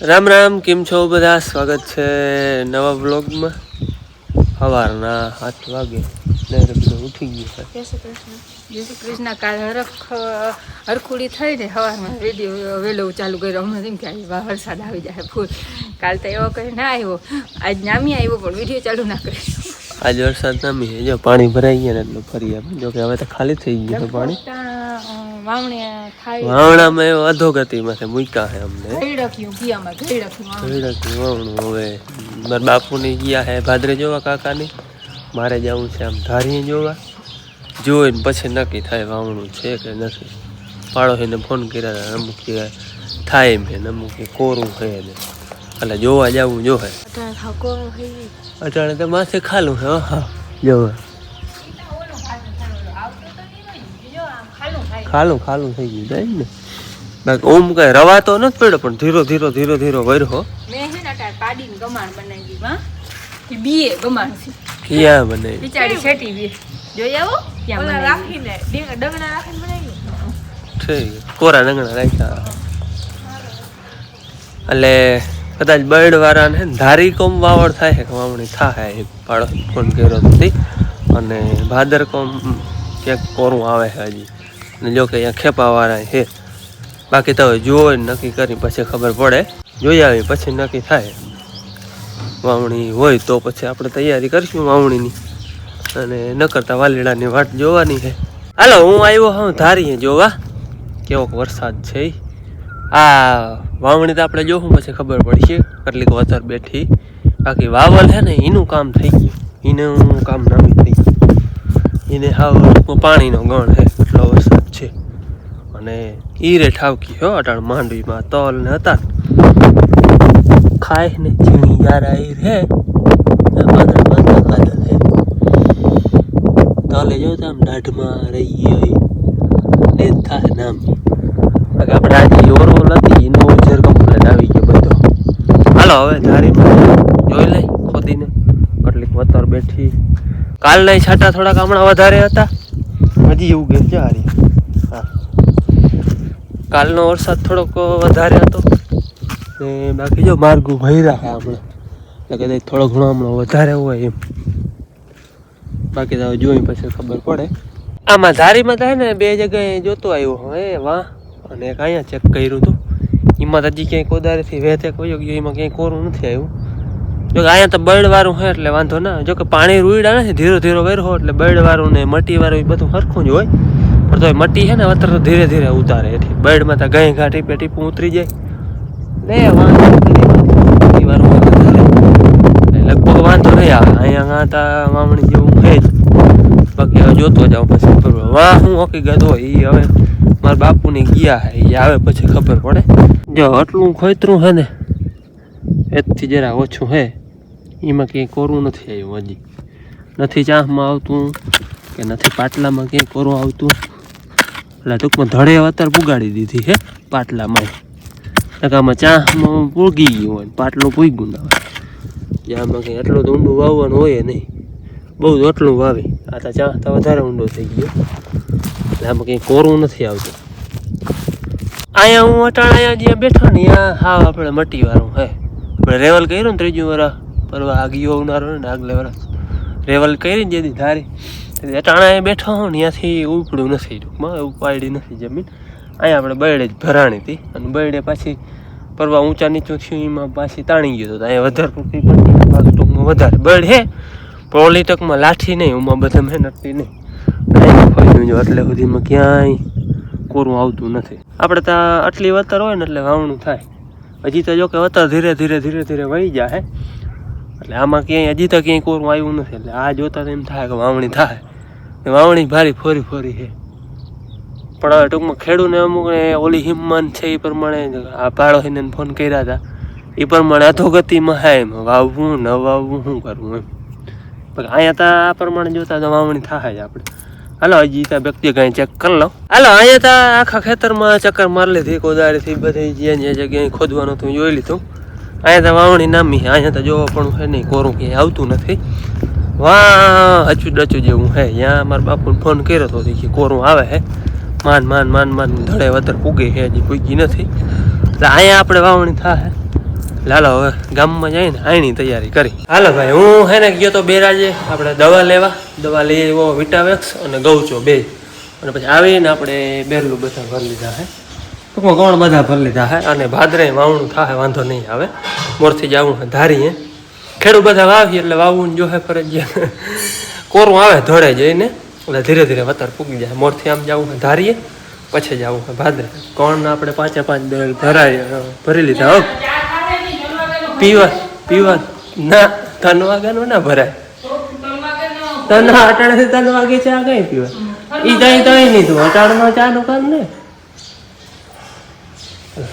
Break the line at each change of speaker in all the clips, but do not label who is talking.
રામ રામ, કેમ છો બધા? સ્વાગત છે નવા વ્લોગમાં. સવારના 7 વાગે બધું ઉઠી ગયું છે.
જય શ્રી કૃષ્ણ. કાલ હરખુડી થઈ ને સવારમાં રેડિયો વહેલો ચાલુ કર્યો. હમણાં એમ કે વરસાદ આવી જાય ફૂલ. કાલ તો એવો કંઈ ના આવ્યો, આજ નામી આવ્યો પણ વિડીયો ચાલુ ના કર્યો.
આજે વરસાદ નામી છે, જો પાણી ભરાઈ ગયા ને એટલું ફરી આપણે. જો કે હવે તો ખાલી થઈ ગયું પાણી. વાવણામાં એવો અધોગતિમાં મૂક્યા છે અમને. વાવણું હવે મારા બાપુની ગયા છે ભાદરે જોવા, કાકાની. મારે જવું છે આમ ધારીએ જોવા. જોઈને પછી નક્કી થાય વાવણું છે કે નથી. પાડોશીને ફોન કર્યા, અમુક થાય મેં, અમુક કોરું છે ને એટલે જોવા જવું જોહે. અટાણે તો માથે ખાલું છે. હા જોવા ખાલું થઈ ગયું જાય ને. બાકી ઓમ કઈ રવા તો નથી પડ્યો, પણ ધીરો ધીરો વર્યો.
મેં છે ને પાડીને ગમાણ બનાવી દીધી. બીએ ગમાણ છે
ક્યાં બનાવી?
બિચારી છેટી બી જોઈ આવો ત્યાં રાખીને ડગણા રાખીને બનાવી
છે. કોરા ડગણા રાખ્યા એટલે કદાચ બર્ડ વાળાને ધારી કોમ વાવડ થાય છે, વાવણી થાય. પાડો ફોન કર્યો નથી. અને ભાદર કોમ ક્યાંક કોરું આવે છે હજી. અને જો કે અહીંયા ખેપા વાળા છે. બાકી તો હવે જોઈ નક્કી કરી પછી ખબર પડે. જોઈ આવી પછી નક્કી થાય. વાવણી હોય તો પછી આપણે તૈયારી કરીશું વાવણીની. અને ન કરતા વાલીડાની વાટ જોવાની છે. હાલો, હું આવ્યો હું ધારીએ જોવા કેવોક વરસાદ છે. આ વાવણી તો આપણે જોવું પછી ખબર પડશે કેટલીક વતર બેઠી. બાકી વાવલ છે ને એનું કામ થઈ ગયું, એનું કામ નામી થઈ ગયું. એને હાવ પાણીનો ગણ છે, એટલો વરસાદ છે. અને ઈરે ઠાવકી હો અટાણ માંડવીમાં તલ ને હતા ખાય ને ઝીણી યારા ઈર હે તલે જો આમ દાઢમાં રહી ગઈ એ થાય નામ. બાકી આપણે આજે ઓરો નથી, એનો ઉજર કમ્પ્લેટ આવી ગયો બધો. હાલો હવે ધારીમાં જોઈ લઈ ખોદીને કેટલીક વતર બેઠી. કાલના છાંટા થોડાક હમણાં વધારે હતા, હજી એવું ગયું છે. હારી હા, કાલનો વરસાદ થોડોક વધારે હતો ને બાકી જો માર્ગું ભર્યા છે હમણાં. એટલે કદાચ થોડો ઘણો હમણાં વધારે હોય એમ. બાકી તો જોઈ પછી ખબર પડે. આમાં ધારીમાં થાય ને બે જગ્યાએ જોતો આવ્યો હવે વાહ, અને એક અહીંયા ચેક કર્યું હતું. એમાં તો હજી ક્યાંય કોદારીથી વેતે કોઈ ગયો, એમાં ક્યાંય કોરું નથી આવ્યું. જો કે અહીંયા તો બળવાળું છે એટલે વાંધો ના. જો કે પાણી રૂઈડા નથી, ધીરો વર્યો એટલે બળવાળું ને મટીવાળું એ બધું સરખું જ હોય. પણ તો મટી છે ને વતર તો ધીરે ઉતારે. એથી બળમાં તો ગાય ઘા ટીપું ઉતરી જાય ને વાંધો લગભગ વાંધો નહીં આવે. અહીંયા તા વાવણી જેવું છે જ. બાકી હવે જોતો જાઉં પછી ખબર વાહ હું હકીકત હોય એ હવે મારા બાપુની ગયા છે, એ આવે પછી ખબર પડે. જો આટલું ખોતરું છે ને એથી જરા ઓછું છે, એમાં ક્યાંય કોરું નથી આવ્યું હજી. નથી ચાહમાં આવતું કે નથી પાટલામાં ક્યાંય કોરું આવતું. એટલે ટૂંકમાં ધડે વતર પુગાડી દીધી છે પાટલામાં. આમાં ચાહમાં પૂગી ગયું હોય, પાટલું પૂગ્યું ના હોય. આમાં કંઈ એટલું તો ઊંડું વાવવાનું હોય નહીં, બહુ જ એટલું વાવી. આ તો ચાહ તો વધારે ઊંડો થઈ ગયો એટલે આમાં કંઈ કોરું નથી આવતું. અહીંયા હું અટાણ અહીંયા જ્યાં બેઠો ને ત્યાં હાવ આપણે મટીવાળું હે. આપણે રેવલ કર્યું ને 3જી વરસ પરવા આગિયો ઉનારો ને આગલે વરસ રેવલ કરી ને જેથી ધારી અટાણા બેઠો હું ને ત્યાંથી ઉપડ્યું નથી, ટૂંકમાં ઉપાડી નથી જમીન. અહીંયા આપણે બળડે જ ભરાણી હતી અને બળડે પાછી પરવા ઊંચા નીચું થયું, એમાં પાછી તાણી ગયો હતો. અહીંયા વધારે પૂરતી પડતી, બાકી ટૂંકમાં વધારે બળ હે પણ ઓલી ટકમાં લાઠી નહીં, ઉમાં બધા મહેનતથી નહીં. ફર્યું જો એટલે સુધીમાં ક્યાંય કોરું આવતું નથી. આપણે ત્યાં આટલી વતર હોય ને એટલે વાવણું થાય. હજી તો જો કે વતર ધીરે વહી જાય એટલે આમાં ક્યાંય હજી તો ક્યાંય કોરું આવ્યું નથી. એટલે આ જોતા તો એમ થાય કે વાવણી થાય. વાવણી ભારી ફોરી છે. પણ હવે ટૂંકમાં ખેડૂને અમુકને ઓલી હિમ્મત છે એ પ્રમાણે આ પાડોશીને ફોન કર્યા હતા એ પ્રમાણે અધોગતિમાં હે એમ વાવવું ન વાવવું શું કરવું એમ. પણ અહીંયા તો આ પ્રમાણે જોતા તો વાવણી થાય જ આપણે. હાલો હજી ત્યાં વ્યક્તિ કાંઈ ચેક કરી લો. હાલો અહીંયા તો આખા ખેતરમાં ચક્કર મારી લીધી, કોદાળીથી બધી જ્યાં જગ્યાએ ખોદવાનું હતું જોઈ લીધું. અહીંયા તો વાવણી નામી છે. અહીંયા તો જોવા પણ છે નહીં, કોરું ક્યાંય આવતું નથી. વાહ અચું જેવું હે. ત્યાં મારા બાપુને ફોન કર્યો હતો કે કોરું આવે છે. માન ધડે વતર પૂગી છે, હજી પૂગી નથી. એટલે અહીંયા આપણે વાવણી થાય. હાલો હવે ગામમાં જઈને આની તૈયારી કરી. હાલો ભાઈ હું હે ને ગયો તો બેરાજે આપણે દવા લેવા. દવા લઈ આવ્યો વિટાવેક્સ અને ગૌચો બે. અને પછી આવીને આપણે બેરલું બધા ભરી લીધા હે. ટૂંકમાં કોણ બધા ભરી લીધા હે. અને ભાદરે વાવણું થાય વાંધો નહીં આવે. મોરથી જવું ધારીએ ખેડૂત બધા વાવીએ એટલે વાવવું જો હે ફરજિયાત. કોરું આવે ધોળે જઈને એટલે ધીરે ધીરે વતર પૂગી જાય. મોરથી આમ જવું ધારીએ પછી જવું ભાદરે. કોણ આપણે 5 બેરલ ભરી લીધા. હો પીવા ના 3 વાગ્યાનું ના ભરાય. 3 અટાણેથી 3 વાગે ચા કઈ પીવા ઈ તઈ નહીં તું અટાણમાં ચા નું કામ ને.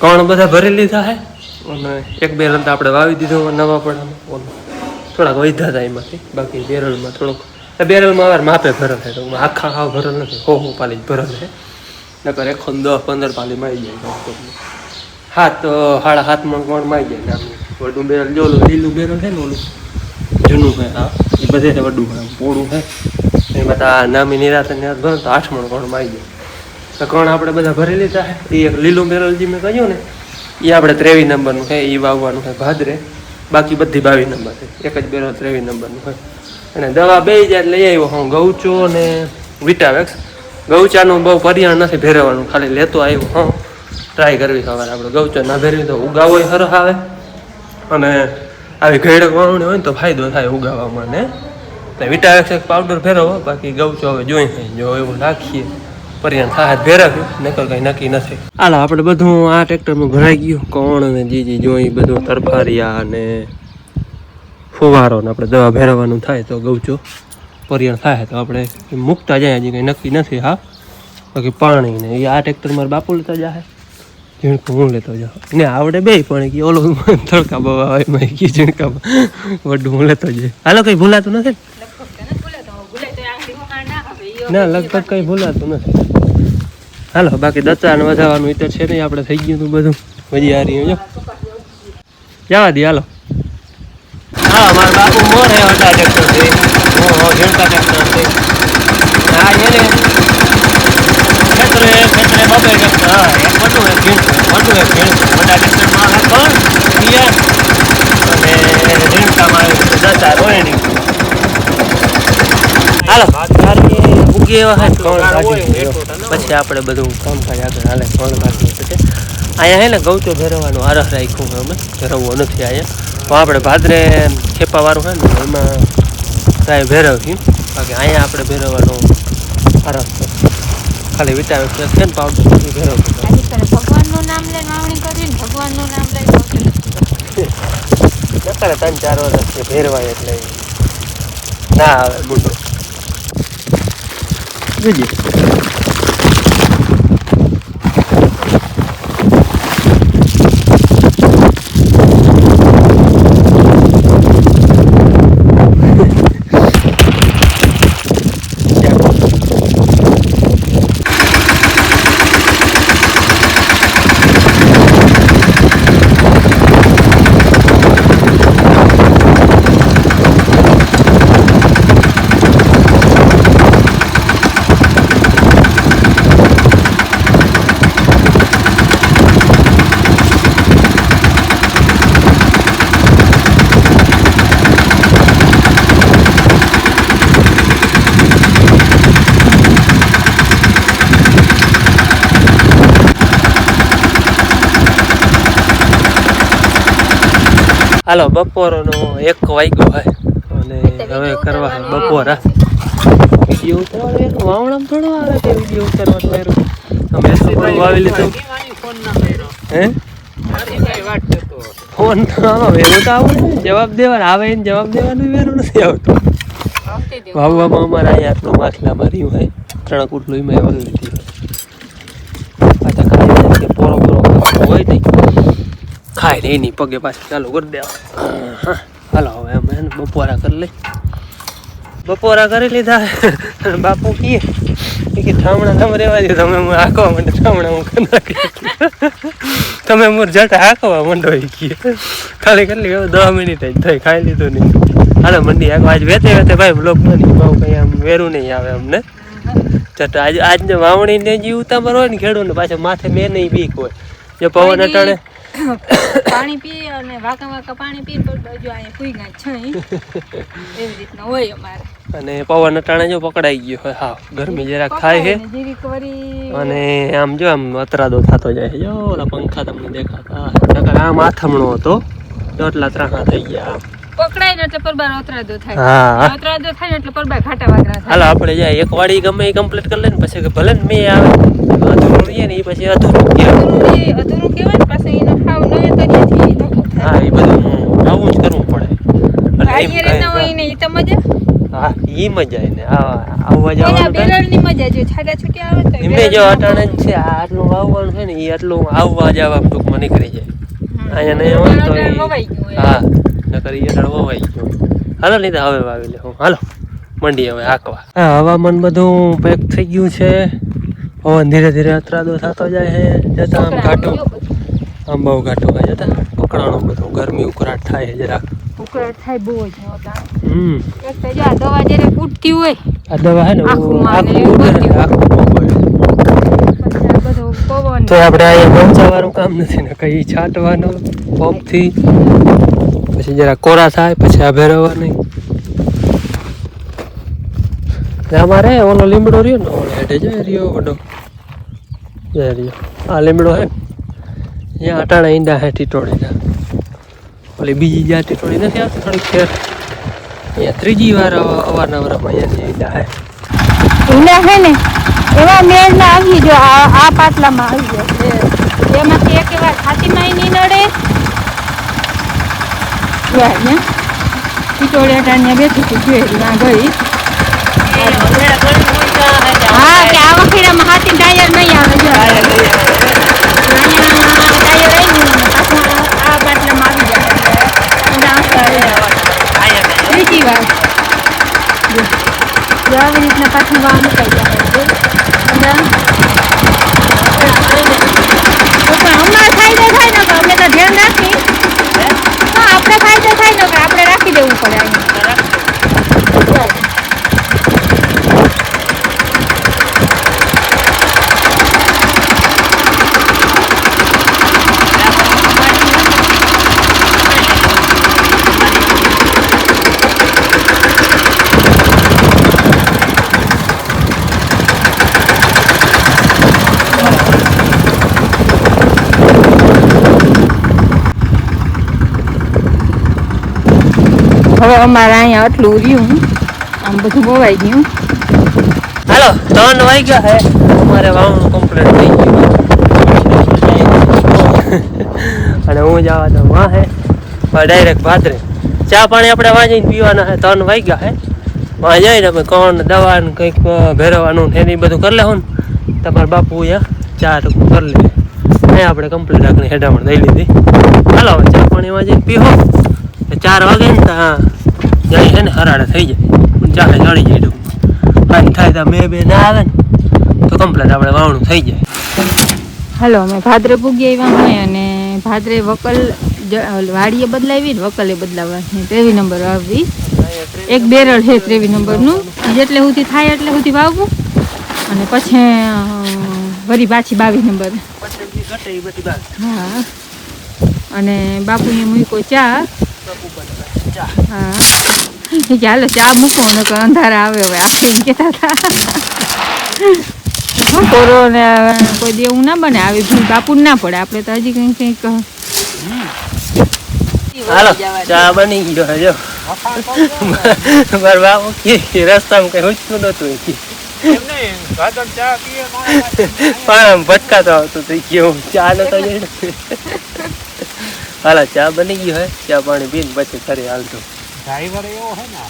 કોણ બધા ભરી લીધા હે. અને 1 બેરલ તો આપણે વાવી દીધું નવા પડામાં. થોડાક વધ્યા હતા એમાંથી. બાકી બેરલમાં થોડુંક બેરલમાં વાર માપે ભરલ છે. તો આખા ખાવ ભરલ નથી. હો પાલી જ ભરલ છે. નકર 10-15 પાલી મારી જાય. 7-7.5 મણ કોણ મારી જાય. વડું બેરલ જો લીલું બેરલ છે ને ઓલું જૂનું છે. હા એ બધે વડું છે પોળું છે. એમાં તો આ નામી નિરાતે ભરો તો 8 મણ કોણ મારી જાય. તો કોણ આપણે બધા ભરી લીધા છે. એ એક લીલું બેરલ જે મેં કહ્યું ને એ આપણે 23 નંબરનું છે. એ વાવવાનું છે ભાદરે. બાકી બધી 22 નંબર છે. એક જ બેરલ 23 નંબરનું છે. અને દવા બે જાય લઈ આવ્યો હું ગૌચો અને વિટાવેક્સ. ગૌચાનું બહુ પરિયાણ નથી ભેરવવાનું, ખાલી લેતો આવ્યો. હા ટ્રાય કરવી સવારે આપણે ગૌચો ના ભેરવી તો ઉગાવો સરસ આવે. અને આવી ઘેડક વાવણી હોય ને તો ફાયદો થાય ઉગાવવામાં. ને તો વિટાવેક્સ એક પાવડર ફેરવો. બાકી ગૌચો હવે જોઈ જો એવું નાખીએ પરિયાણ થાય ભેરવ્યું નકર કંઈ નક્કી નથી. હાલો આપણે બધું આ ટ્રેક્ટરમાં ભરાઈ ગયું. કોણ ને જીજી જોઈ બધું તરફારિયા અને ફુવારો ને આપણે દવા ભેરવવાનું થાય તો ગૌચો પરિયાણ થાય તો આપણે મૂકતા જાય. હજી કંઈ નક્કી નથી. હા બાકી પાણી ને એ આ ટ્રેક્ટર મારે બાપુ લેતા જાય. ઝીણકું હું લેતો જાઉં ને આવડે બે પણ કે ઓલો તડકા બવા હોય મેં કી ઝીણકામાં વડું હું લેતો જાય. હાલો કંઈ ભૂલાતું નથી ના લગભગ કંઈ ભૂલાતું નથી. હાલો બાકી દચાને વધારવાનું એ તો છે નહીં. આપણે થઈ ગયું હતું બધું હજી હારી જો જવા દઈએ. હાલો હા મારા બાપુ મોર હે વડા ટ્રેક્ટર છે. ઝીણકા ટ્રેક્ટર છે. હા એને ખેતરે બબે ટ્રેક્ટર. હા એક મોટું એક ઝીણકું એક ઝીણકું વડા ટ્રેક્ટરમાં હે કોણ પિયર અને ઝીણકામાં દચા રોયણી. હાલો ઉગી એવા હે કોણ કાઢી પછી આપણે બધું કામકાજ આગળ હાલે કોણ કાઢી છે. અહીંયા હે ને ગૌચો ભેરવવાનું આરસ રાખ્યું છે. અમે ભેરવવો નથી અહીંયા. તો આપણે ભાદરે ખેપાવાળું છે ને એમાં કાંઈ ભેરવશું. બાકી અહીંયા આપણે ભેરવવાનું આરસ છે. ખાલી વિટામિન છે ને પાવડર ભેરવશું.
ભગવાનનું નામ લઈને વાવણી કરી ને ભગવાનનું નામ લઈને
નકરે 3-4 વર્ષ ભેરવાય એટલે ના આવે બુડો જોજે. હાલો બપોરનો 1 વાગ્યો હોય અને હવે કરવા બપોરા. વિડીયો ઉતારવાનો વાવણામાં થોડો આવે કે વિડીયો ઉતારવાનો. અમે થોડું વાવી લીધું હે ફોન તો આમાં વેરું તો આવડે. જવાબ દેવાનો આવે એને જવાબ દેવાનું વેરું નથી આવતું. વાવવામાં અમારે અહીંયા આટલું માછલામાં રહ્યું હોય 3 કુટલું એમાં વાવી લીધી. પાછા ખાઈ કે પોરો હોય નહીં ખાય ને એની પગે પાછું ચાલુ કરી દેવા. હાલો હવે અમે બપોરા કરી લઈ. બપોરા કરી લીધા. બાપુ કીએ કે ઠામણા તમે રહેવા દો. તમે હાંકવા માંડો ઠામણા હું કરી નાખી. તમે મોર જટા હાંકવા માંડો એ કીએ. ખાલી કેટલી 10 મિનિટ જ થઈ ખાઈ લીધું નહીં. હાલો મંડી હાંકવા આજ વેતે ભાઈ બ્લોક નહીં બહુ કંઈ આમ વેરું નહીં આવે અમને. ચટ આજને વાવણીને જે ઉતામર હોય ને ખેડૂત ને પાછા માથે મેં નહીં બીક હોય. જો પવન અટાણે
પાણી પીએ અને વાંકા વાંકા પાણી પીને પણ હજુ અહીંયા ફૂઈ છે એવી રીતના હોય અમારે.
અને પવન અટાણે જો પકડાઈ ગયો હોય હા ગરમી જરાક થાય છે
જીરીક વળી
અને આમ જો આમ અતરાદો થતો જાય છે જો ઓલા પંખા તમને દેખાતા નકર આમ આથમણો હતો એટલા ત્રાહા થઈ ગયા આમ
પકડાય ને એટલે પરબાર ઓતરાદો થાય.
હા
ઓતરાદો થાય ને એટલે પરબાર ઘાટા વાગરા થાય.
હાલો આપણે જાય એક વાડી ગમે એ કમ્પ્લીટ કરી લે ને પછી કે ભલે ને મેં આવે અધૂરું રહીએ ને એ પછી અધૂરું કહેવાય.
અધૂરું કહેવાય ને પાછું એનો હાવ નવે તરીકેથી તકલીફ થાય.
હા એ બધું આવું જ કરવું પડે
વાડીએ રહેતા હોય ને એ તો મજા.
હા ઈ મજા આવે ને આવવા
ઓલા
જવાનું
બેરડની મજા જો છાટા છૂટી આવે તો
એમને જો અટાણે જ છે આટલું વાવવાનું છે ને એ આટલું આવવા જવા ટૂંકમાં નીકળી જાય અહીંયા નહીં હોય તો
વવાઈ ગયું હોય.
હા નકર એ અટાણે વવાઈ ગયું હાલો નહીં તો હવે વાવી લે હાલો મંડી હવે હાંકવા હા હવામાન બધું પેક થઈ ગયું છે પવન ધીરે ધીરે અતરાદો થતો જાય છે જતા આમ ઘાટું આમ બહુ ઘાટું હોય જતા પકડાણું બધું ગરમી ઉકળાટ થાય છે જરાક
ઉકળાટ થાય બહુ જ હોતા.
હમ
એક તો જો આ દવા જ્યારે ઉઠતી હોય
આ દવા હે ને
આખું માને
આખું ઉડે ને આખું બગડે
પછી આ બધો પવન
તો આપણે અહીંયા પહોંચાવાનું કામ નથી ને કઈ છાંટવાનું પંપથી પછી જરા કોરા થાય પછી આ ભેરવવાની અમારે ઓલો લીમડો રહ્યો ને ઓલો હેઠે જાય રહ્યો વડો જાય રહ્યો આ લીમડો હે અહીંયા અટાણા ઈંડા હે ટીટોળીના ઓલી બીજી જ્યાં ટીટોળી નથી આવતી થોડીક ફેર અહીંયા ત્રીજી વાર અવારનવાર અહીંયાથી ઈંડા હે
ઈંડા છે ને એવા મેળના આવી જો આ પાટલામાં આવી જાય એમાંથી એક એવા છાતીમાં નહીં નડે ટીટોળી અટાણ્યા બેઠી હતી જોઈ ના ગઈ હા કે આ વખેડામાં હાથી ટાયર નહીં આવે જો ટાયર આવી પાછા આ પાટલામાં આવી જાય ત્રીજી વાર આવી રીતના પાછું વા મુકાઈ જાય પણ અમારે ફાયદો થાય ને તો અમે તો ધ્યાન રાખી હા આપણે ફાયદો થાય ને કે આપણે રાખી દેવું પડે અહીંયા હવે અમારે અહીંયા આટલું રહ્યું આમ બધું બોવાઈ ગયું
હાલો 3 વાગ્યા હે અમારે વાવણું કમ્પ્લીટ થઈ ગયું અને હું જવા તો વાં હે ડાયરેક્ટ ભાદરે ચા પાણી આપણે વાંચીને પીવાના હે 3 વાગ્યા હે વાં જઈને અમે કોણ દવા ને કંઈક ભેરવવાનું ને એની બધું કરી લેવું ને તમારા બાપુ અહીંયા ચા ટૂંકું કરી લે અહીંયા આપણે કમ્પ્લીટ રાખીને હેડામણ દઈ લીધી હાલો ચા પાણી વાંચીને પીવો 4 વાગે ને હા જાય છે ને હરાડે થઈ જાય ચાલે ચડી જાય ટૂંકમાં કાંઈ થાય તો બે ના આવે ને તો કમ્પ્લીટ આપણે વાવણું થઈ જાય
હાલો અમે ભાદરે પૂગી આવ્યા હોય અને ભાદરે વકલ વાડીએ બદલાવી ને વકલે બદલાવવાની 23 નંબર વાવવી એક બેરળ છે 23 નંબરનું જેટલે સુધી થાય એટલે સુધી વાવવું અને પછી વળી પાછી 22 નંબર હા અને બાપુએ મૂક્યો ચા હા ચાલો ચા મૂકો ને અંધારા આવે હવે આપણે એમ કહેતા હતા શું કરો ને કોઈ દેવું ના બને આવી ભૂલ બાપુ ના પડે આપણે તો હજી કંઈક
હાલો ચા બની ગયો હજો મારા બાપુ કે રસ્તામાં કઈ ઉચકું નતું પણ ભટકાતો આવતો તો કેવું ચા નતો જઈને હાલા ચા બની ગયો હે ચા પાણી પીને પછી કરી હાલતું
ડ્રાઈવર એવો હે ને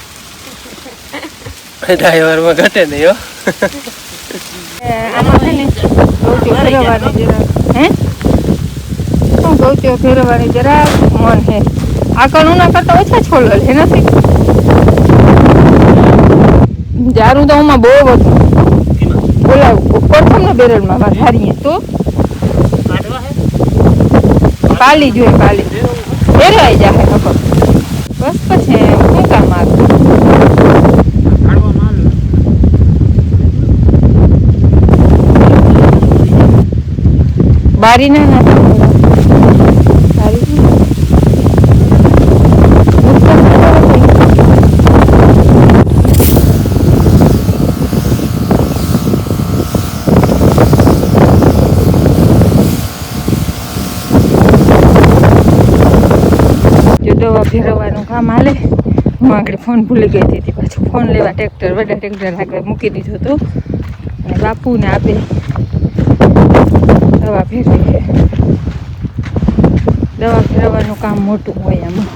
ડ્રાઈવરમાં ઘટે નહીં હો
આમાં છે ને ગૌચો ફેરવવાની જરા હે શું ગૌચો ફેરવવાની જરા મન હે આગળ ઉના કરતા ઓછા છોડ લે નથી જારું તો આમાં બહુ હતું બોલાવું પ્રથમ ને બેરડમાં વધારીએ તો પાલી જોઈએ પાલી ફેરવાઈ જાય ખબર બસ પછી શું કામ આવે બારી ના દવા ફેરવવાનું કામ હાલે. હું આગળ ફોન ભૂલી ગઈ હતી, પાછું ફોન લેવા ટ્રેક્ટર બધા ટ્રેક્ટર આગળ મૂકી દીધું હતું અને બાપુને આપે દવા ફેરવી છે. દવા ફેરવવાનું કામ મોટું હોય આમાં.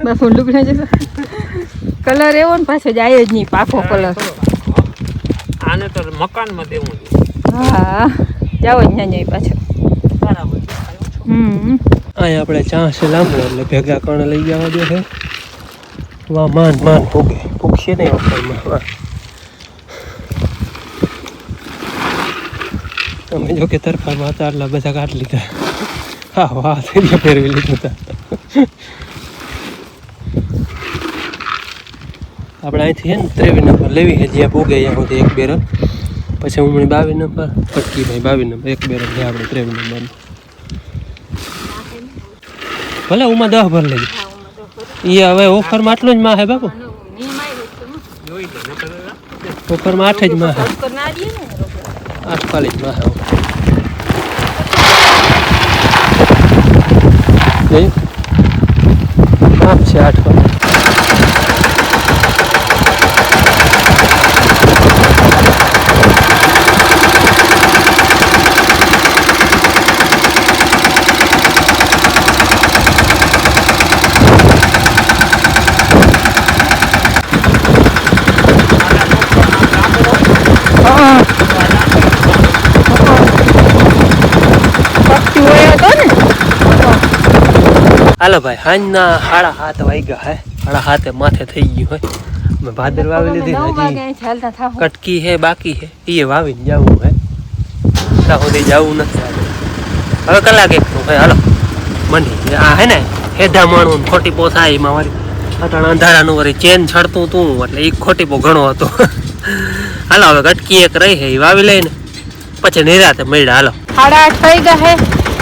બાપુ લુગડા જશો કલર એવો ને પાછો જાય જ નહીં, પાકો કલર.
આને તો મકાનમાં દેવું છે.
હા જાવ જ ત્યાં પાછો.
બરાબર.
અહીંયા આપણે ચાંસ લાંબો એટલે ભેગા કણ લઈ જવા દે છે. વાહ માંડ માંડ પૂગશે નહીં ઓફરમાં. વાહ અમે જો કે તરફામાં હતા એટલા બધા કાઢ લીધા. હા વાહ થઈ ગયા ફેરવી લીધું હતા. આપણે અહીંથી છે ને 23 નંબર લેવી છે, જ્યાં પૂગે ત્યાં સુધી 1 બેરલ, પછી ઉમણી 22 નંબર, પટકી ભાઈ 22 નંબર, 1 બેરલ છે આપણે 23 નંબર. ભલે ઉમાં 10 ભર લેજો. એ હવે ઓફરમાં આટલું જ માં હે બાપુ, ઓફરમાં 8 જ માં હે, 8 ખાલી જ માં હે. જોયું કામ છે 8 ખાલી. હાલો ભાઈ, સાંજના 7:30 વાગ્યા હે, 7:30 માથે થઈ ગયું હોય. મેં ભાદર વાવી લીધી, હજી કટકી હે બાકી હે, એ વાવીને જવું હે. ત્યાં સુધી જવું નથી હવે, કલાક એક નું ભાઈ. હાલો મની આ હે ને હેઢા માણું ખોટી પો થાય એમાં વારી અટાણા અંધારાનું વળી ચેન છડતું તું એટલે એ ખોટી પો ઘણો હતો. હાલો હવે કટકી એક રહી છે એ વાવી લઈને પછી નિરાતે મળ્યા. હાલો
8:30 થઈ ગયા હે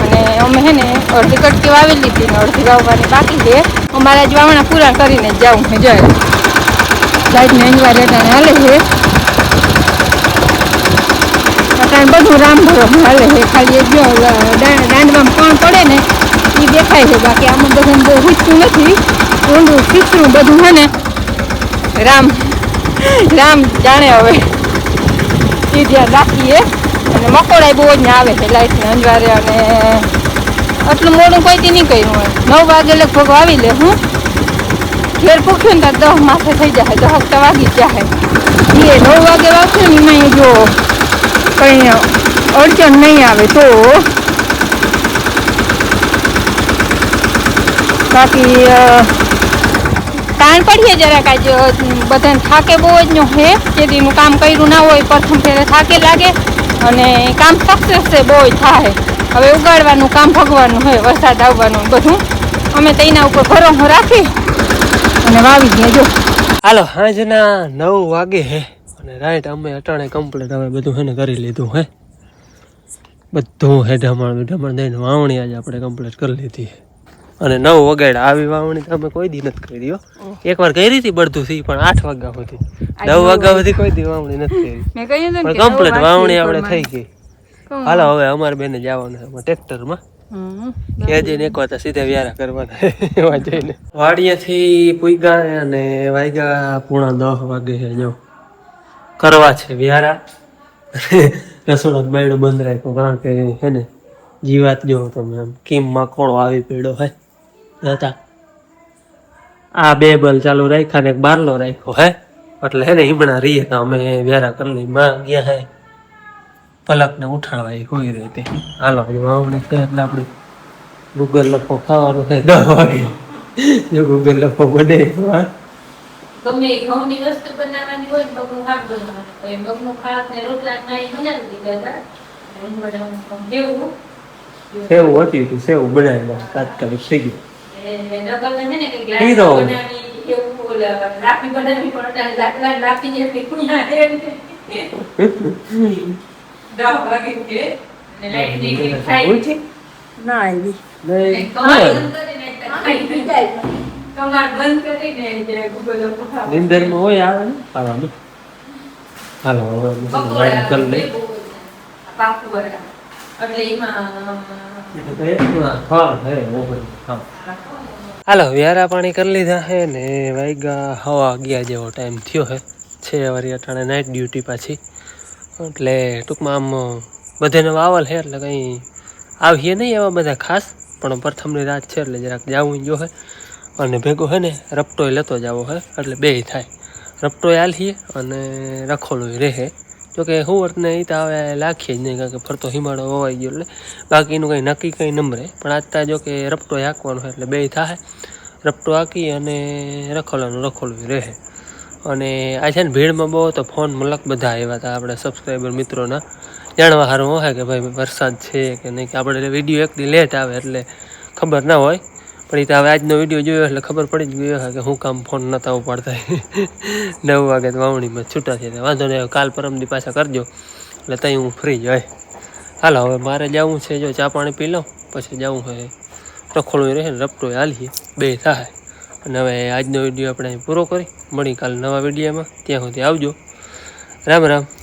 અને અમે હે ને અડધી કટકી વાવી લીધી ને અડધી વાવવાની બાકી છે. અમારા જ વાવણા પૂરા કરીને જ જવું છે. જાય લાઈટ ને અંજવા રેટાને હાલે છે. અટાણે બધું રામ ભરો હાલે છે. ખાલી જો દાંડમાં પણ પડે ને એ દેખાય છે, બાકી આમાં બધું બહુ હુચતું નથી. ઊંડું ખીચડું બધું છે ને રામ રામ જાણે. હવે એ ધ્યાન રાખીએ. અને મકોડા બહુ જ આવે છે લાઈટને અંજવારે, અને આટલું મોડું કોઈથી નહીં કર્યું હોય. 9 વાગે લગભગ આવી લે. હું ઘેર પૂછ્યું ને તો 10 માથે થઈ જાય, 10 તો વાગી જ જાય. એ 9 વાગે વાગશે ને એમાં જો કંઈ અડચણ નહીં આવે તો. બાકી તાણ પડીએ જરાક. આજ બધાને થાકે બહુ જ નો હે. કેદીનું કામ કર્યું ના હોય, પ્રથમ ફેરે થાકે લાગે અને કામ સક્સેસ છે બહુ થાય. હવે ઉગાડવાનું કામ ભગવાનું હોય, વરસાદ આવવાનું બધું. અમે તો એના ઉપર ભરોસો રાખી અને વાવી દઈએ. જો
હાલો સાંજના 9 વાગે હે અને રાઈટ અમે અટાણે કમ્પ્લીટ હવે બધું હે ને કરી લીધું હે. બધું હે ઢમાણ દઈને વાવણી આજે આપણે કમ્પ્લીટ કરી લીધી. અને 9 વાગે આવી વાવણી તો અમે કોઈ દી નથી કરી. એકવાર કરી હતી બધું થી, પણ 8 વાગ્યા સુધી, 9 વાગ્યા સુધી કોઈ દી વાવણી નથી કરી.
મેં કહ્યું
પણ કમ્પ્લીટ વાવણી આપણે થઈ ગઈ. હાલો હવે અમારે બેને જવાનું છે ટ્રેક્ટરમાં. ત્યાં જઈને એક વાર સીધા વ્યારા કરવાના એવા જઈને વાડિયાથી પૂગ્યા અને વાગ્યા 9:30 વાગે છે. જો કરવા છે વ્યારા. રસોડા બાયડો બંધ રાખ્યો કારણ કે હે ને જીવાત જો તમે આમ કીમમાં કોળો આવી પડ્યો હે. આ 2 બલ ચાલુ રાખ્યા ને 1 બારલો રાખ્યો હે, એટલે હે ને હિમણા રહીએ તો અમે વ્યારા કરી લઈ. માં ગયા હે પલક ને ઉઠાડવા, એ કોઈ રીતે. હાલો વાવણી છે એટલે આપણે ગૂગલ લખો ખાવાનું છે 10 વાગે. જો ગૂગલ લખો બને
ગમે ઘઉંની વસ્તુ બનાવવાની હોય, બગનું શાક બનાવવાનું હોય, બગનું શાક ને રોટલા નાઈ બનાવી દીધા.
સેવ હતી તું સેવ બનાવી તાત્કાલિક થઈ ગયું.
કમાડ બંધ કરીને જે ગૂગલ ઉપર
નિંદરમાં હોય આવે ને આવવાનું. હાલો હવે વાઈટ કરી લઈ.
પાકું બરાબર એટલે એમાં
હાલો વ્યારા પાણી કરી લીધા હે ને વાગ્યા 11 જેવો ટાઈમ થયો હે 6 વાગે અટાણે નાઇટ ડ્યુટી પાછી એટલે ટૂંકમાં આમ બધાને વાવલ છે એટલે કંઈ આવીએ નહીં એવા બધા ખાસ પણ પ્રથમની રાત છે એટલે જરાક જવું જો હે અને ભેગો હે ને રપટોય લેતો જવો હે એટલે બે થાય રપટોય હાલીએ અને રખોડોય રહે જોકે હુંવર્તને એ તો હવે લાખીએ જ નહીં કારણ કે ફરતો હિમાળો વવાઈ ગયો એટલે બાકીનું કંઈ નક્કી કંઈ નંબરે પણ આજતા જો કે રપટોય હાંકવાનું હોય એટલે બે થાય રપટો હાંકી અને રખોડું રહે અને આ છે ને ભીડમાં બહુ તો ફોન મલક બધા આવ્યા હતા આપણે સબસ્ક્રાઈબર મિત્રોના જાણવા સારું હોય કે ભાઈ વરસાદ છે કે નહીં કે આપણે વિડીયો એક દી લેટ આવે એટલે ખબર ના હોય પણ એ તો હવે આજનો વિડીયો જોયો એટલે ખબર પડી જ ગયો કે હું કામ ફોન નહોતા ઉપાડતા 9 વાગે તો વાવણીમાં છૂટા થયા વાંધો નહીં કાલ પરમદી પાછા કરજો એટલે ત્યાં હું ફ્રી જ હોય હાલો હવે મારે જવું છે જો ચા પાણી પી લઉં પછી જવું હોય રખોડું રહે ને રપટોય હાલીએ બે થાય અને હવે આજનો વિડીયો આપણે પૂરો કરી મળી કાલ નવા વિડીયોમાં ત્યાં સુધી આવજો રામ રામ.